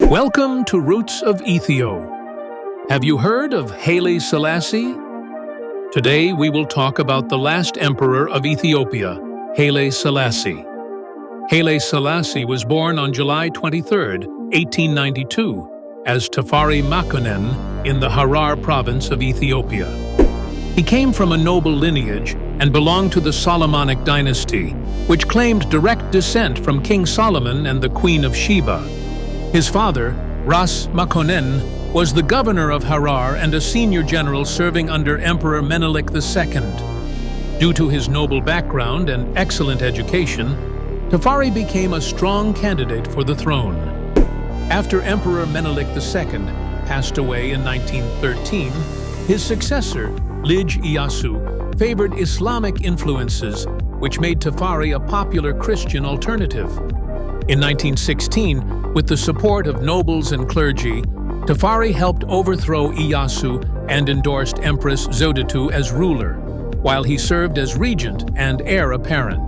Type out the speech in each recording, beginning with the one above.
Welcome to Roots of Ethio. Have you heard of Haile Selassie? Today we will talk about the last emperor of Ethiopia, Haile Selassie. Haile Selassie was born on July 23, 1892, as Tafari Makonnen in the Harar province of Ethiopia. He came from a noble lineage and belonged to the Solomonic dynasty, which claimed direct descent from King Solomon and the Queen of Sheba. His father, Ras Makonnen, was the governor of Harar and a senior general serving under Emperor Menelik II. Due to his noble background and excellent education, Tafari became a strong candidate for the throne. After Emperor Menelik II passed away in 1913, his successor, Lij Iyasu, favored Islamic influences, which made Tafari a popular Christian alternative. In 1916, with the support of nobles and clergy, Tafari helped overthrow Iyasu and endorsed Empress Zewditu as ruler, while he served as regent and heir apparent.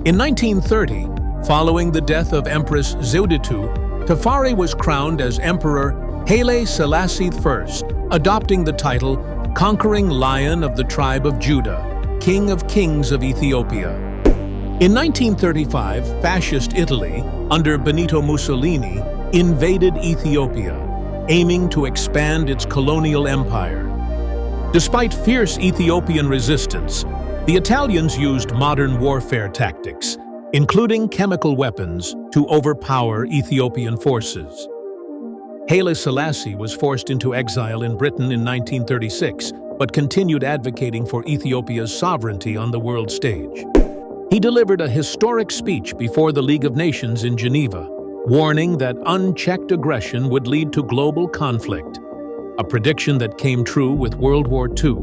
In 1930, following the death of Empress Zewditu, Tafari was crowned as Emperor Haile Selassie I, adopting the title Conquering Lion of the Tribe of Judah, King of Kings of Ethiopia. In 1935, Fascist Italy, under Benito Mussolini, invaded Ethiopia, aiming to expand its colonial empire. Despite fierce Ethiopian resistance, the Italians used modern warfare tactics, including chemical weapons, to overpower Ethiopian forces. Haile Selassie was forced into exile in Britain in 1936, but continued advocating for Ethiopia's sovereignty on the world stage. He delivered a historic speech before the League of Nations in Geneva, warning that unchecked aggression would lead to global conflict, a prediction that came true with World War II.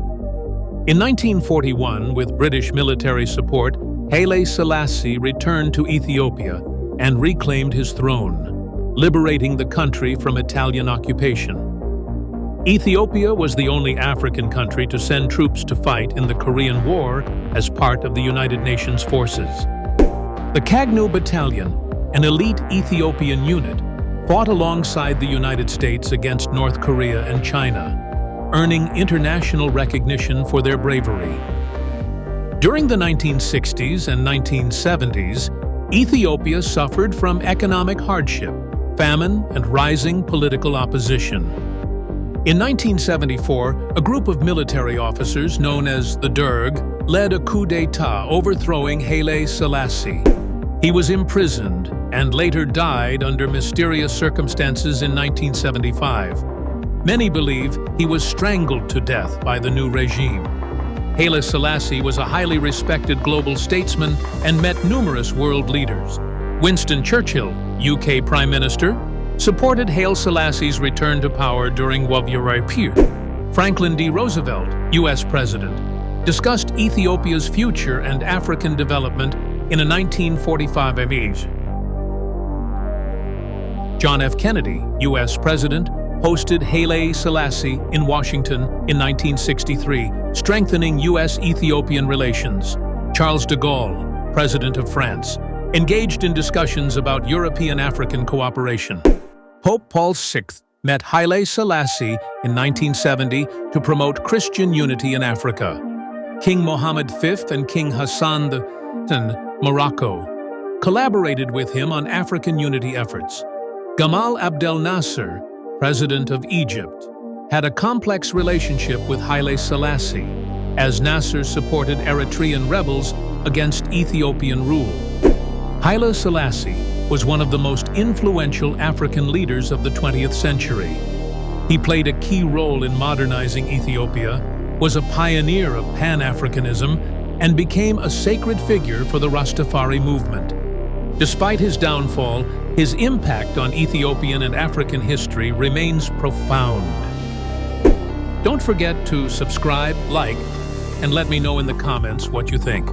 In 1941, with British military support, Haile Selassie returned to Ethiopia and reclaimed his throne, liberating the country from Italian occupation. Ethiopia was the only African country to send troops to fight in the Korean War as part of the United Nations forces. The Kagnu Battalion, an elite Ethiopian unit, fought alongside the United States against North Korea and China, earning international recognition for their bravery. During the 1960s and 1970s, Ethiopia suffered from economic hardship, famine, and rising political opposition. In 1974, a group of military officers known as the Derg led a coup d'etat overthrowing Haile Selassie. He was imprisoned and later died under mysterious circumstances in 1975. Many believe he was strangled to death by the new regime. Haile Selassie was a highly respected global statesman and met numerous world leaders. Winston Churchill, UK Prime Minister, supported Haile Selassie's return to power during World War II. Franklin D. Roosevelt, US President, discussed Ethiopia's future and African development in a 1945 speech. John F. Kennedy, US President, hosted Haile Selassie in Washington in 1963, strengthening US-Ethiopian relations. Charles de Gaulle, President of France, engaged in discussions about European-African cooperation. Pope Paul VI met Haile Selassie in 1970 to promote Christian unity in Africa. King Mohammed V and King Hassan II, Morocco, collaborated with him on African unity efforts. Gamal Abdel Nasser, President of Egypt, had a complex relationship with Haile Selassie, as Nasser supported Eritrean rebels against Ethiopian rule. Haile Selassie was one of the most influential African leaders of the 20th century. He played a key role in modernizing Ethiopia, was a pioneer of Pan-Africanism, and became a sacred figure for the Rastafari movement. Despite his downfall, his impact on Ethiopian and African history remains profound. Don't forget to subscribe, like, and let me know in the comments what you think.